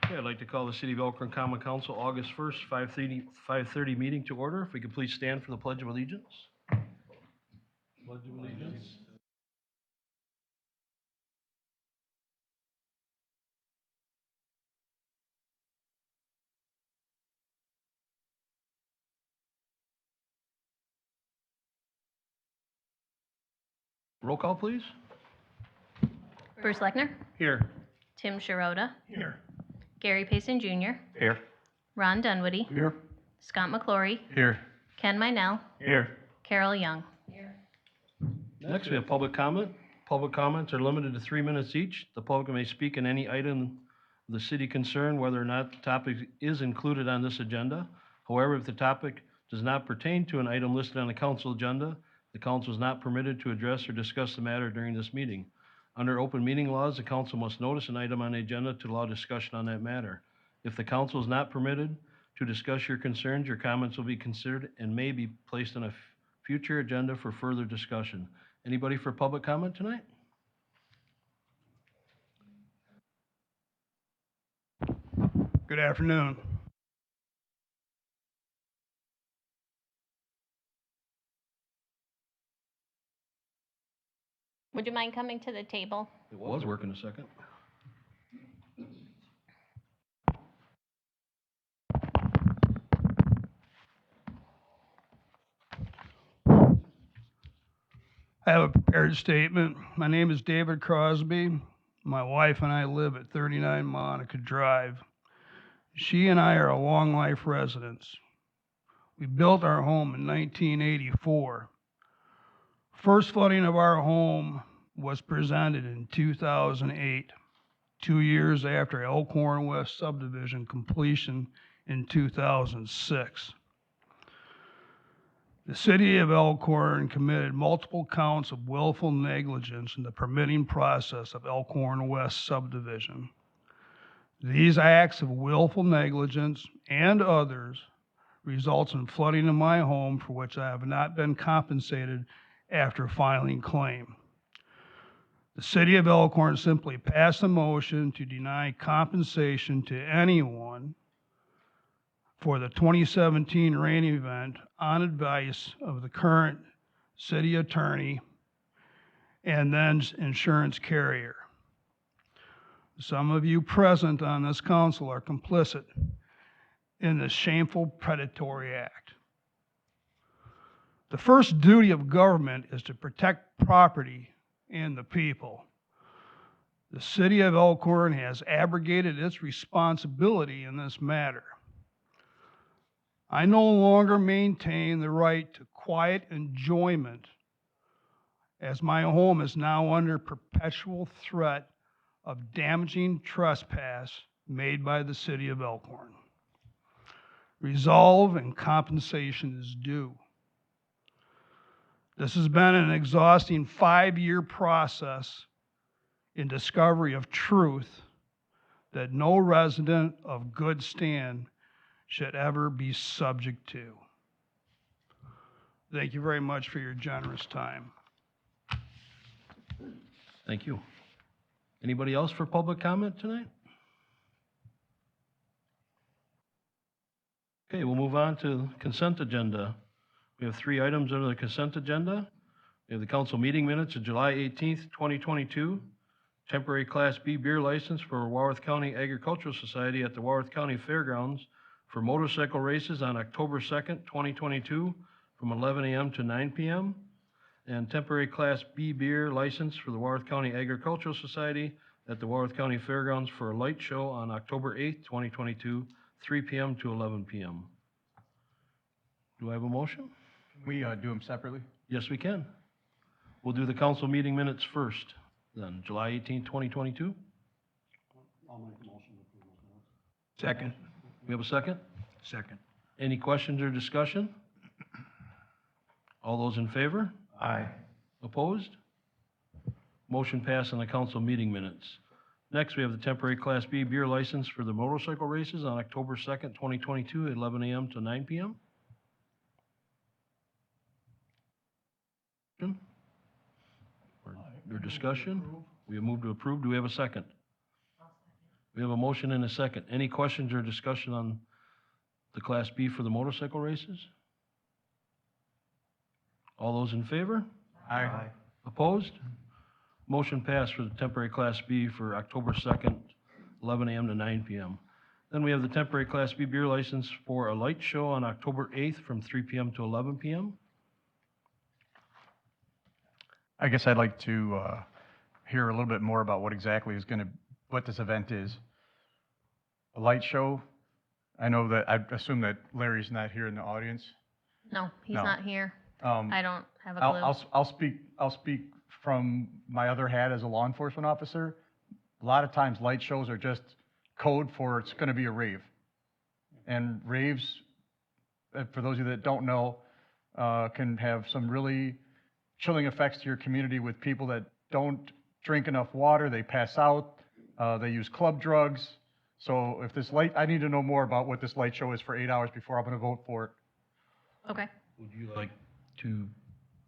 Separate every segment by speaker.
Speaker 1: Okay, I'd like to call the City of Elkhorn Common Council August 1st, 5:30 meeting to order. If we could please stand for the Pledge of Allegiance. Pledge of Allegiance. Roll call, please.
Speaker 2: Bruce Lechner,
Speaker 1: Here.
Speaker 2: Tim Sharota,
Speaker 1: Here.
Speaker 2: Gary Payson Jr.,
Speaker 1: Here.
Speaker 2: Ron Dunwoody,
Speaker 1: Here.
Speaker 2: Scott McClory,
Speaker 1: Here.
Speaker 2: Ken Meinell,
Speaker 1: Here.
Speaker 2: Carol Young.
Speaker 1: Next, we have public comment. Public comments are limited to 3 minutes each. The public may speak on any item of the city concern, whether or not the topic is included on this agenda. However, if the topic does not pertain to an item listed on the council agenda, the council is not permitted to address or discuss the matter during this meeting. Under open meeting laws, the council must notice an item on the agenda to allow discussion on that matter. If the council is not permitted to discuss your concerns, your comments will be considered and may be placed on a future agenda for further discussion. Anybody for public comment tonight?
Speaker 3: Good afternoon.
Speaker 2: Would you mind coming to the table?
Speaker 1: It was working a second.
Speaker 3: I have a prepared statement. My name is David Crosby. My wife and I live at 39 Monica Drive. She and I are long life residents. We built our home in 1984. First flooding of our home was presented in 2008, 2 years after Elkhorn West subdivision completion in 2006. The city of Elkhorn committed multiple counts of willful negligence in the permitting process of Elkhorn West subdivision. These acts of willful negligence and others results in flooding in my home for which I have not been compensated after filing claim. The city of Elkhorn simply passed a motion to deny compensation to anyone for the 2017 rain event on advice of the current city attorney and then insurance carrier. Some of you present on this council are complicit in this shameful predatory act. The first duty of government is to protect property and the people. The city of Elkhorn has abrogated its responsibility in this matter. I no longer maintain the right to quiet enjoyment as my home is now under perpetual threat of damaging trespass made by the city of Elkhorn. Resolve and compensation is due. This has been an exhausting 5-year process in discovery of truth that no resident of good stand should ever be subject to. Thank you very much for your generous time.
Speaker 1: Thank you. Anybody else for public comment tonight? Okay, we'll move on to consent agenda. We have 3 items under the consent agenda. We have the council meeting minutes of July 18th, 2022, temporary Class B beer license for Warwick County Agricultural Society at the Warwick County Fairgrounds for motorcycle races on October 2nd, 2022, from 11 a.m. to 9 p.m., and temporary Class B beer license for the Warwick County Agricultural Society at the Warwick County Fairgrounds for a light show on October 8th, 2022, 3 p.m. to 11 p.m. Do I have a motion?
Speaker 4: Can we do them separately?
Speaker 1: Yes, we can. We'll do the council meeting minutes first, then, July 18th, 2022.
Speaker 3: I'll make the motion to approve those minutes.
Speaker 4: Second.
Speaker 1: We have a second?
Speaker 4: Second.
Speaker 1: Any questions or discussion? All those in favor?
Speaker 4: Aye.
Speaker 1: Opposed? Motion passed on the council meeting minutes. Next, we have the temporary Class B beer license for the motorcycle races on October 2nd, 2022, at 11 a.m. to 9 p.m. Or discussion? We have moved to approve. Do we have a second? We We have a motion and a second. Any questions or discussion on the Class B for the motorcycle races? All those in favor?
Speaker 4: Aye.
Speaker 1: Opposed? Motion passed for the temporary Class B for October 2nd, 11 a.m. to 9 p.m. Then we have the temporary Class B beer license for a light show on October 8th from 3 p.m. to 11 p.m.
Speaker 4: I guess I'd like to hear a little bit more about what exactly what this event is. A light show? I know that, I assume that Larry's not here in the audience.
Speaker 2: No, he's
Speaker 4: No.
Speaker 2: not here.
Speaker 4: Um,
Speaker 2: I don't have a clue.
Speaker 4: I'll speak from my other hat as a law enforcement officer. A lot of times, light shows are just code for it's going to be a rave. And raves, for those of you that don't know, can have some really chilling effects to your community with people that don't drink enough water, they pass out, they use club drugs. So if this light, I need to know more about what this light show is for 8 hours before I'm going to vote for it.
Speaker 2: Okay.
Speaker 1: Would you like to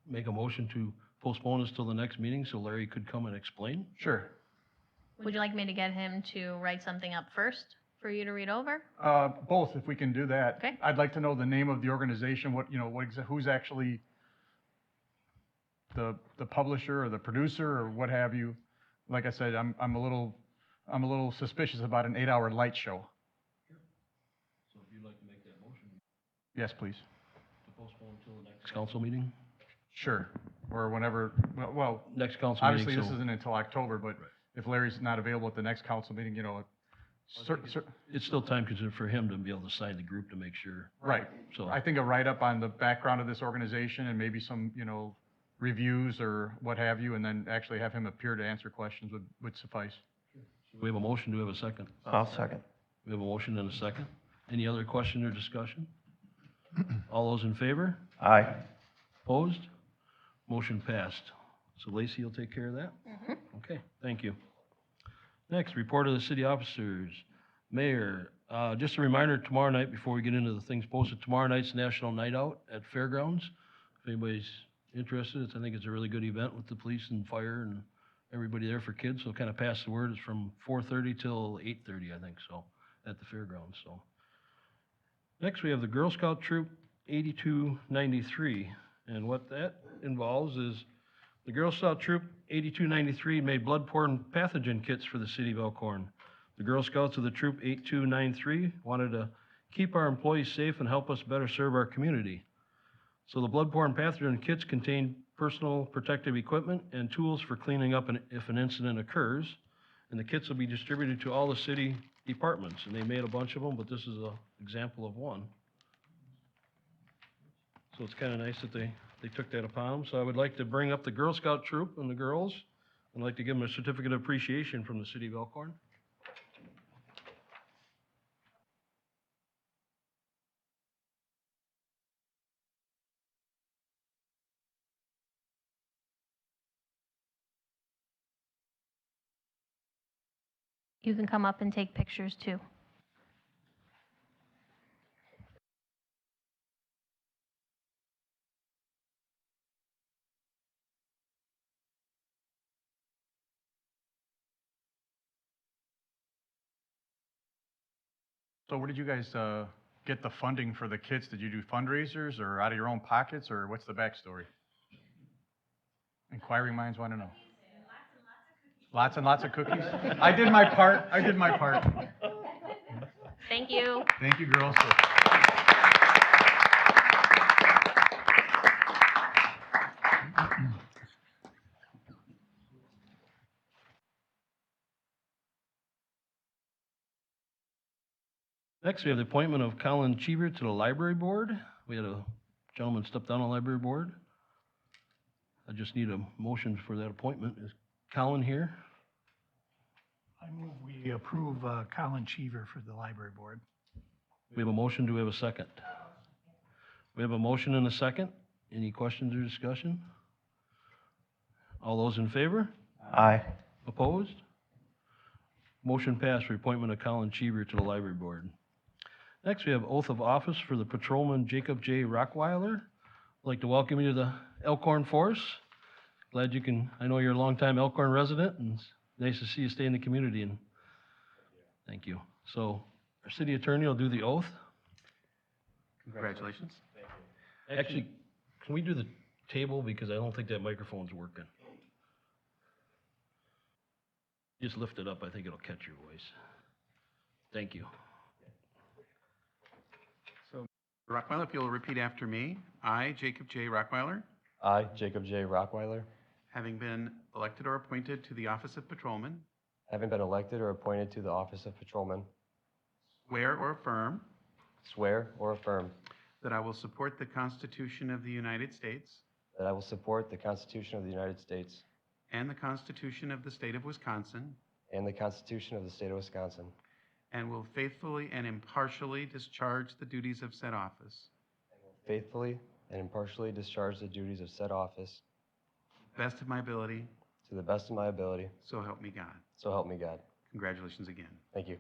Speaker 1: make a motion to postpone this till the next meeting so Larry could come and explain?
Speaker 4: Sure.
Speaker 2: Would you like me to get him to write something up first for you to read over?
Speaker 4: Both, if we can do that.
Speaker 2: Okay.
Speaker 4: I'd like to know the name of the organization, who's actually the publisher or the producer or what have you. Like I said, I'm a little suspicious about an 8-hour light show.
Speaker 1: So if you'd like to make that motion
Speaker 4: Yes, please.
Speaker 1: to postpone until the next council meeting?
Speaker 4: Sure. Or whenever, well,
Speaker 1: Next council meeting,
Speaker 4: obviously this
Speaker 1: so
Speaker 4: isn't until October, but if Larry's not available at the next council meeting,
Speaker 1: it's still time consuming for him to be able to sign the group to make sure.
Speaker 4: right.
Speaker 1: So,
Speaker 4: I think a write-up on the background of this organization and maybe some, reviews or what have you, and then actually have him appear to answer questions would suffice.
Speaker 1: we have a motion, do we have a second?
Speaker 5: I'll second.
Speaker 1: We have a motion and a second. Any other question or discussion? All those in favor?
Speaker 5: Aye.
Speaker 1: Opposed? Motion passed. So Lacey will take care of that? Okay, thank you. Next, report of the city officers. Mayor, just a reminder, tomorrow night, before we get into the things posted, tomorrow night's National Night Out at Fairgrounds. If anybody's interested, I think it's a really good event with the police and fire and everybody there for kids. So kind of pass the word. It's from 4:30 till 8:30, I think, so, at the fairgrounds, so. Next, we have the Girl Scout Troop 8293. And what that involves is the Girl Scout Troop 8293 made blood-borne pathogen kits for the city of Elkhorn. The Girl Scouts of the Troop 8293 wanted to keep our employees safe and help us better serve our community. So the blood-borne pathogen kits contain personal protective equipment and tools for cleaning up if an incident occurs. And the kits will be distributed to all the city departments. And they made a bunch of them, but this is an example of one. So it's kind of nice that they took that upon them. So I would like to bring up the Girl Scout troop and the girls. I'd like to give them a certificate of appreciation from the city of Elkhorn.
Speaker 2: You can come up and take pictures too.
Speaker 4: So where did you guys get the funding for the kits? Did you do fundraisers or out of your own pockets, or what's the backstory? Inquiring minds want to know. Lots and lots of cookies? I did my part. I did my part.
Speaker 2: Thank you.
Speaker 4: Thank you, girls.
Speaker 1: Next, we have the appointment of Colin Cheever to the library board. We had a gentleman step down on the library board. I just need a motion for that appointment. Is Colin here?
Speaker 6: I move we approve Colin Cheever for the library board.
Speaker 1: We have a motion. Do we have a second? We have a motion and a second. Any questions or discussion? All those in favor?
Speaker 5: Aye.
Speaker 1: Opposed? Motion passed for appointment of Colin Cheever to the library board. Next, we have oath of office for the patrolman Jacob J. Rockweiler. I'd like to welcome you to the Elkhorn Force. Glad you can, I know you're a longtime Elkhorn resident, and it's nice to see you stay in the community. And Thank you. So our city attorney will do the oath.
Speaker 5: Congratulations.
Speaker 1: Actually, can we do the table, because I don't think that microphone's working. Just lift it up, I think it'll catch your voice. Thank you.
Speaker 5: So, Rockweiler, if you'll repeat after me. I, Jacob J. Rockweiler,
Speaker 7: I, Jacob J. Rockweiler,
Speaker 5: having been elected or appointed to the office of patrolman,
Speaker 7: having been elected or appointed to the office of patrolman,
Speaker 5: swear or affirm
Speaker 7: swear or affirm
Speaker 5: that I will support the Constitution of the United States
Speaker 7: that I will support the Constitution of the United States
Speaker 5: and the Constitution of the State of Wisconsin,
Speaker 7: and the Constitution of the State of Wisconsin,
Speaker 5: and will faithfully and impartially discharge the duties of said office,
Speaker 7: faithfully and impartially discharge the duties of said office
Speaker 5: best of my ability,
Speaker 7: to the best of my ability,
Speaker 5: so help me God.
Speaker 7: so help me God.
Speaker 5: Congratulations again.
Speaker 7: Thank you.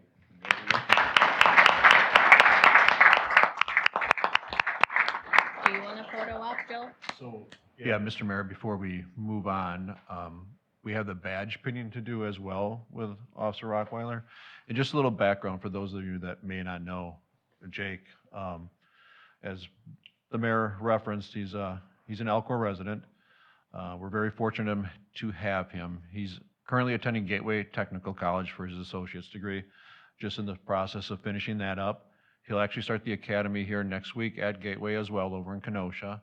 Speaker 2: Do you want a photo op, Joe?
Speaker 8: So, yeah, Mr. Mayor, before we move on, we have the badge pinning to do as well with Officer Rockweiler. And just a little background for those of you that may not know Jake. As the mayor referenced, he's an Elkhorn resident. We're very fortunate to have him. He's currently attending Gateway Technical College for his associate's degree, just in the process of finishing that up. He'll actually start the academy here next week at Gateway as well, over in Kenosha.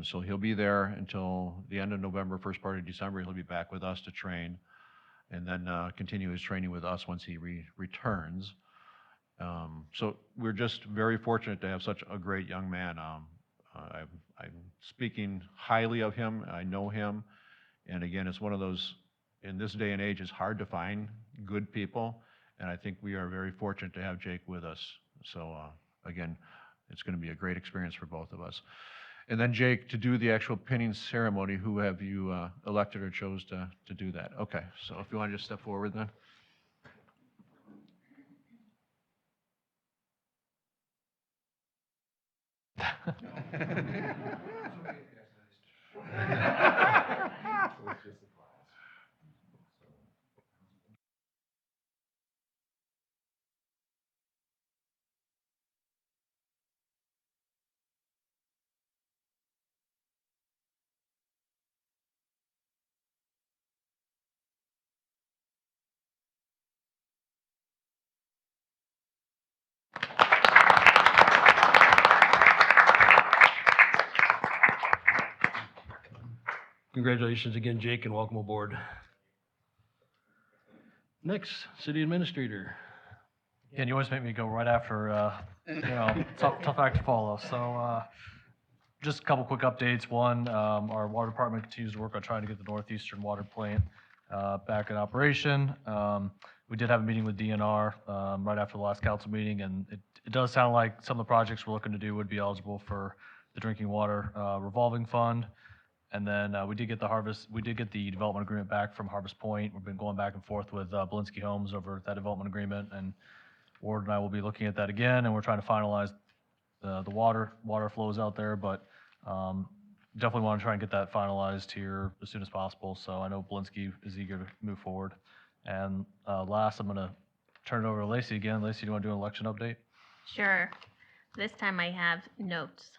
Speaker 8: So he'll be there until the end of November, first part of December. He'll be back with us to train, and then continue his training with us once he returns. So we're just very fortunate to have such a great young man. I'm speaking highly of him. I know him. And again, it's one of those, in this day and age, it's hard to find good people. And I think we are very fortunate to have Jake with us. So again, it's going to be a great experience for both of us. And then Jake, to do the actual pinning ceremony, who have you elected or chose to do that? Okay, so if you want to just step forward then.
Speaker 1: Congratulations again, Jake, and welcome aboard. Next, city administrator.
Speaker 9: And you always make me go right after, tough act to follow. So, just a couple quick updates. One, our water department continues to work on trying to get the northeastern water plant back in operation. We did have a meeting with DNR right after the last council meeting, and it does sound like some of the projects we're looking to do would be eligible for the drinking water revolving fund. And then we did get the development agreement back from Harvest Point. We've been going back and forth with Belinsky Homes over that development agreement, and Ward and I will be looking at that again, and we're trying to finalize the water flows out there, but definitely want to try and get that finalized here as soon as possible. So I know Belinsky is eager to move forward. And last, I'm going to turn it over to Lacey again. Lacey, do you want to do an election update?
Speaker 2: Sure. This time I have notes.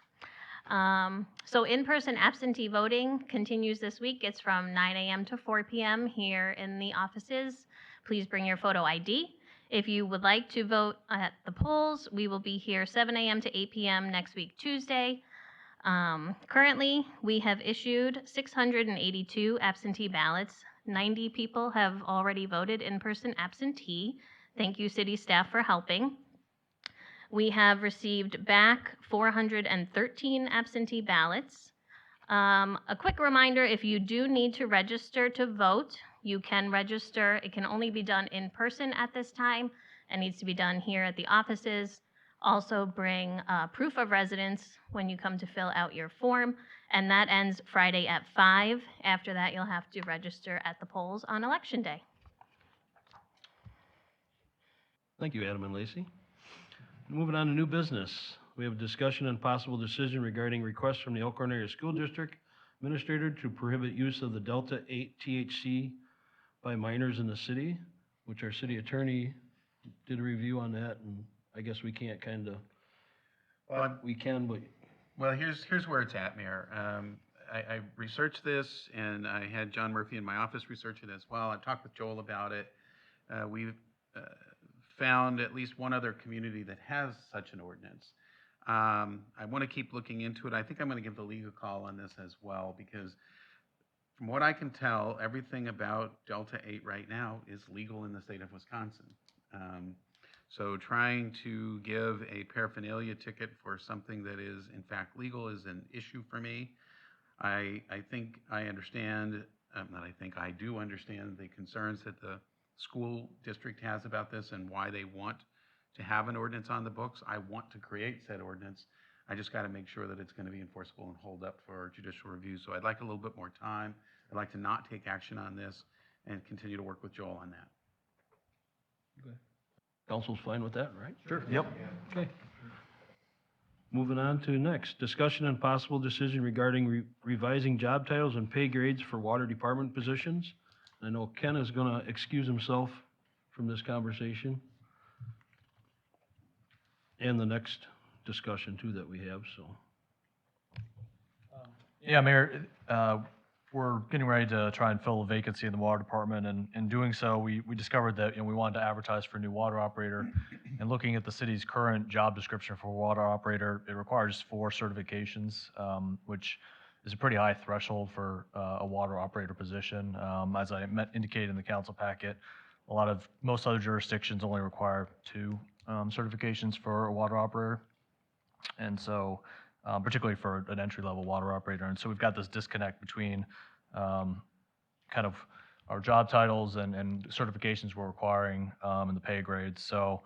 Speaker 2: So in-person absentee voting continues this week. It's from 9 a.m. to 4 p.m. here in the offices. Please bring your photo ID. If you would like to vote at the polls, we will be here 7 a.m. to 8 p.m. next week, Tuesday. Currently, we have issued 682 absentee ballots. 90 people have already voted in-person absentee. Thank you, city staff, for helping. We have received back 413 absentee ballots. A quick reminder, if you do need to register to vote, you can register. It can only be done in person at this time and needs to be done here at the offices. Also bring proof of residence when you come to fill out your form, and that ends Friday at 5. After that, you'll have to register at the polls on Election Day.
Speaker 1: Thank you, Adam and Lacey. Moving on to new business. We have a discussion and possible decision regarding requests from the Elkhorn Area School District Administrator to prohibit use of the Delta 8 THC by minors in the city, which our city attorney, did a review on that, and I guess we can't
Speaker 5: Well,
Speaker 1: we can, but
Speaker 5: Well, here's where it's at, Mayor. I researched this, and I had John Murphy in my office research it as well. I talked with Joel about it. We've found at least one other community that has such an ordinance. I want to keep looking into it. I think I'm going to give the league a call on this as well, because from what I can tell, everything about Delta 8 right now is legal in the state of Wisconsin. So trying to give a paraphernalia ticket for something that is in fact legal is an issue for me. I think I understand, not I think, I do understand the concerns that the school district has about this and why they want to have an ordinance on the books. I want to create said ordinance. I just got to make sure that it's going to be enforceable and hold up for judicial review. So I'd like a little bit more time. I'd like to not take action on this and continue to work with Joel on that.
Speaker 1: council's fine with that, right?
Speaker 9: Sure. Yep.
Speaker 1: Okay. Moving on to next, discussion and possible decision regarding revising job titles and pay grades for water department positions. I know Ken is gonna excuse himself from this conversation. And the next discussion too that we have, so.
Speaker 9: Yeah, Mayor, we're getting ready to try and fill a vacancy in the water department, and in doing so, we discovered that, we wanted to advertise for a new water operator. And looking at the city's current job description for water operator, it requires 4 certifications, which is a pretty high threshold for a water operator position. As I indicated in the council packet, most other jurisdictions only require 2 certifications for a water operator. And so, particularly for an entry-level water operator. And so we've got this disconnect between kind of our job titles and certifications we're requiring and the pay grades. So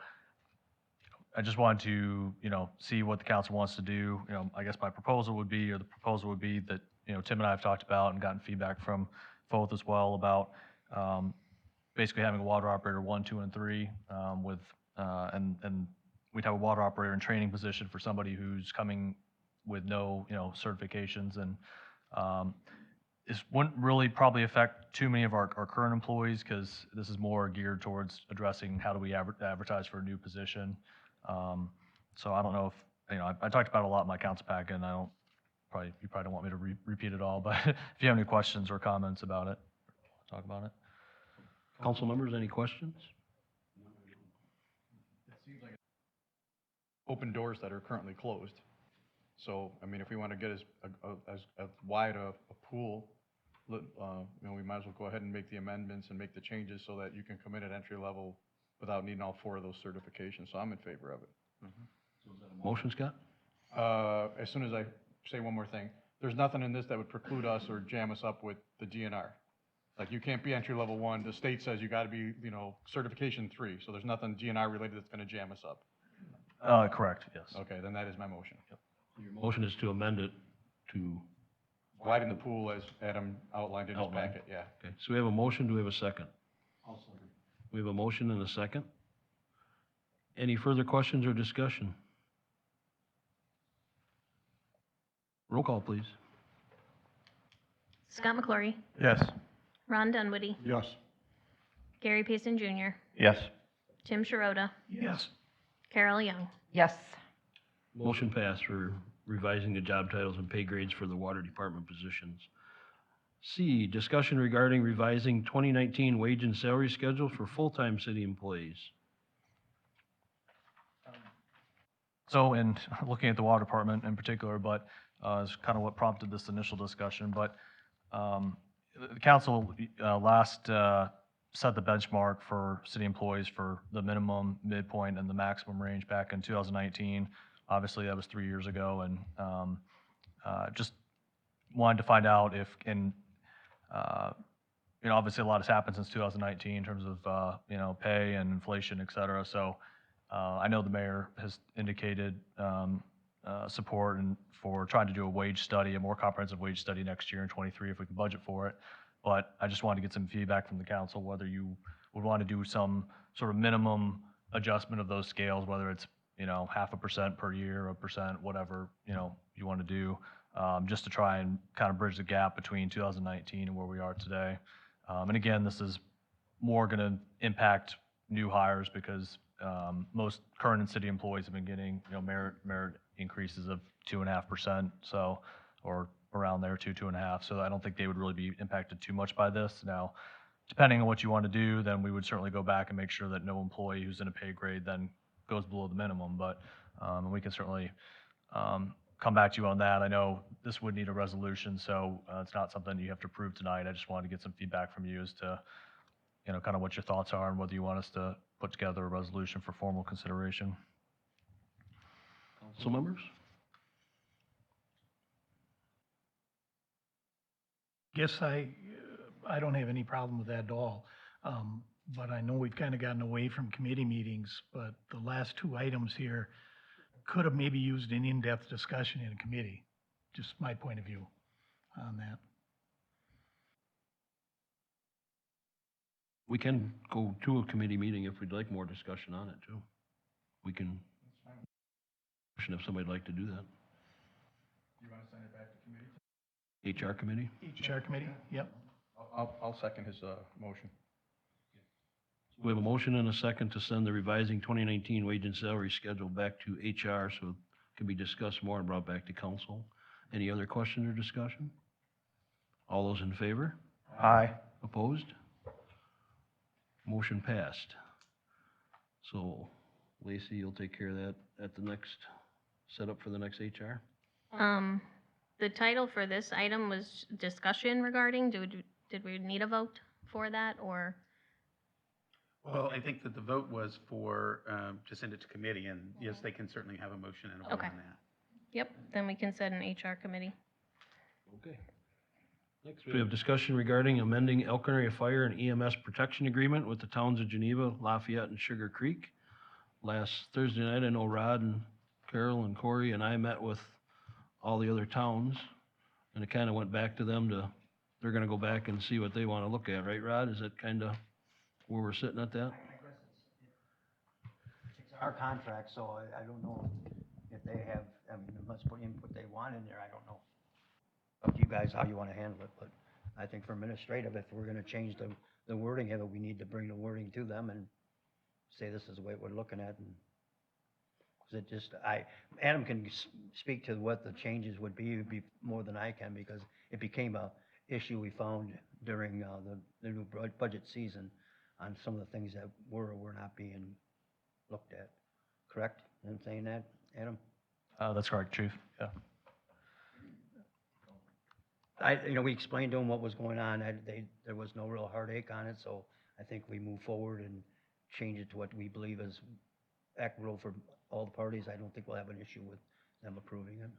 Speaker 9: I just wanted to, see what the council wants to do. I guess my proposal would be, or the proposal would be that, Tim and I have talked about and gotten feedback from both as well about basically having a water operator 1, 2, and 3 with, and we'd have a water operator in training position for somebody who's coming with no, certifications. And this wouldn't really probably affect too many of our current employees, because this is more geared towards addressing how do we advertise for a new position. So I don't know if, I talked about it a lot in my council packet, and you probably don't want me to repeat it all, but if you have any questions or comments about it, talk about it.
Speaker 1: Council members, any questions?
Speaker 4: Open doors that are currently closed. So, I mean, if we want to get as wide a pool, we might as well go ahead and make the amendments and make the changes so that you can come in at entry level without needing all 4 of those certifications. So I'm in favor of it.
Speaker 1: Motion, Scott?
Speaker 4: As soon as I say one more thing, there's nothing in this that would preclude us or jam us up with the DNR. Like, you can't be entry level 1. The state says you got to be, certification 3. So there's nothing DNR related that's going to jam us up.
Speaker 9: Correct, yes.
Speaker 4: Okay, then that is my motion. Yep.
Speaker 1: Your motion is to amend it to,
Speaker 4: Widen the pool as Adam outlined in his
Speaker 1: Outlined.
Speaker 4: packet, yeah.
Speaker 1: okay, so we have a motion, do we have a second? We have a motion and a second. Any further questions or discussion? Roll call, please.
Speaker 2: Scott McClory,
Speaker 4: Yes.
Speaker 2: Ron Dunwoody,
Speaker 4: Yes.
Speaker 2: Gary Payson Jr.,
Speaker 8: Yes.
Speaker 2: Tim Sharota,
Speaker 6: Yes.
Speaker 2: Carol Young.
Speaker 10: Yes.
Speaker 1: Motion passed for revising the job titles and pay grades for the water department positions. C, discussion regarding revising 2019 wage and salary schedule for full-time city employees.
Speaker 9: So, in looking at the water department in particular, but is kind of what prompted this initial discussion. But the council last set the benchmark for city employees for the minimum, midpoint, and the maximum range back in 2019. Obviously, that was 3 years ago, and just wanted to find out if, obviously a lot has happened since 2019 in terms of, pay and inflation, et cetera. So I know the mayor has indicated support for trying to do a wage study, a more comprehensive wage study next year in .23 if we can budget for it. But I just wanted to get some feedback from the council, whether you would want to do some sort of minimum adjustment of those scales, whether it's 0.5% per year, 1%, whatever, you want to do, just to try and kind of bridge the gap between 2019 and where we are today. And again, this is more going to impact new hires because most current and city employees have been getting, merit increases of 2.5%, so, or around there, 2.5. So I don't think they would really be impacted too much by this. Now, depending on what you want to do, then we would certainly go back and make sure that no employee who's in a pay grade then goes below the minimum, but we can certainly come back to you on that. I know this would need a resolution, so it's not something you have to approve tonight. I just wanted to get some feedback from you as to, kind of what your thoughts are and whether you want us to put together a resolution for formal consideration.
Speaker 1: Council members?
Speaker 6: Guess I don't have any problem with that at all. But I know we've kind of gotten away from committee meetings, but the last two items here could have maybe used an in-depth discussion in a committee. Just my point of view on that.
Speaker 1: We can go to a committee meeting if we'd like more discussion on it too. We can, if somebody'd like to do that.
Speaker 4: You want to send it back to committee?
Speaker 1: HR committee?
Speaker 6: HR committee? Yep.
Speaker 4: I'll second his motion.
Speaker 1: We have a motion and a second to send the revising 2019 wage and salary schedule back to HR so it can be discussed more and brought back to council. Any other questions or discussion? All those in favor?
Speaker 4: Aye.
Speaker 1: Opposed? Motion passed. So, Lacey, you'll take care of that at the next, set up for the next HR?
Speaker 2: The title for this item was discussion regarding, did we need a vote for that, or?
Speaker 5: Well, I think that the vote was for, to send it to committee, and yes, they can certainly have a motion and a vote
Speaker 2: Okay.
Speaker 5: on that.
Speaker 2: Yep, then we can set an HR committee.
Speaker 1: Okay. Next, we have discussion regarding amending Elkhorn Area Fire and EMS Protection Agreement with the towns of Geneva, Lafayette, and Sugar Creek. Last Thursday night, I know Rod and Carol and Corey and I met with all the other towns, and it kind of went back to them to, they're gonna go back and see what they want to look at, right, Rod? Is that kind of where we're sitting at that?
Speaker 10: I guess it's our contract, so I don't know if they have, I mean, they must put input they want in there, I don't know. Up to you guys how you wanna handle it, but I think for administrative, if we're gonna change the wording of it, we need to bring the wording to them and say this is the way we're looking at, and, cause it just, Adam can speak to what the changes would be more than I can, because it became a issue we found during, the new budget season on some of the things that were or were not being looked at. Correct in saying that, Adam?
Speaker 9: That's correct, Chief. Yeah.
Speaker 10: We explained to them what was going on. There was no real heartache on it, so I think we move forward and change it to what we believe is equitable for all the parties. I don't think we'll have an issue with them approving it.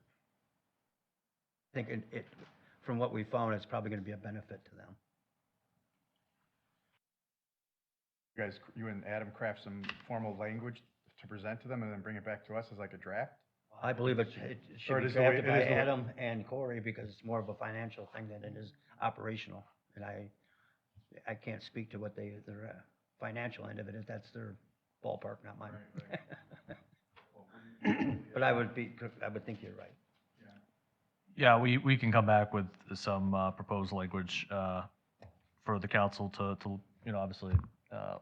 Speaker 10: I think from what we found, it's probably gonna be a benefit to them.
Speaker 4: You guys, you and Adam craft some formal language to present to them and then bring it back to us as like a draft?
Speaker 10: I believe it
Speaker 4: Or
Speaker 10: should
Speaker 4: it
Speaker 10: be
Speaker 4: is the way-
Speaker 10: drafted by
Speaker 4: it is the way-
Speaker 10: Adam and Corey, because it's more of a financial thing than it is operational. And I can't speak to what their financial end of it is. That's their ballpark, not mine. But I would think you're right.
Speaker 9: Yeah, we can come back with some proposed language for the council to obviously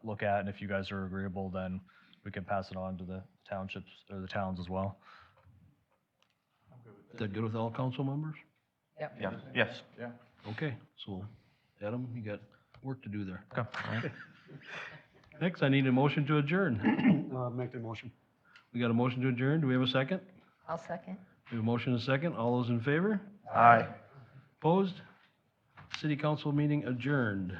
Speaker 9: look at, and if you guys are agreeable, then we can pass it on to the townships or the towns as well.
Speaker 1: Is that good with all council members?
Speaker 10: Yeah.
Speaker 4: Yes. Yeah.
Speaker 1: Okay, so Adam, you got work to do there.
Speaker 9: Okay. All right.
Speaker 1: Next, I need a motion to adjourn.
Speaker 6: Make the motion.
Speaker 1: We got a motion to adjourn. Do we have a second?
Speaker 2: I'll second.
Speaker 1: We have a motion and a second. All those in favor?
Speaker 4: Aye.
Speaker 1: Opposed? City council meeting adjourned.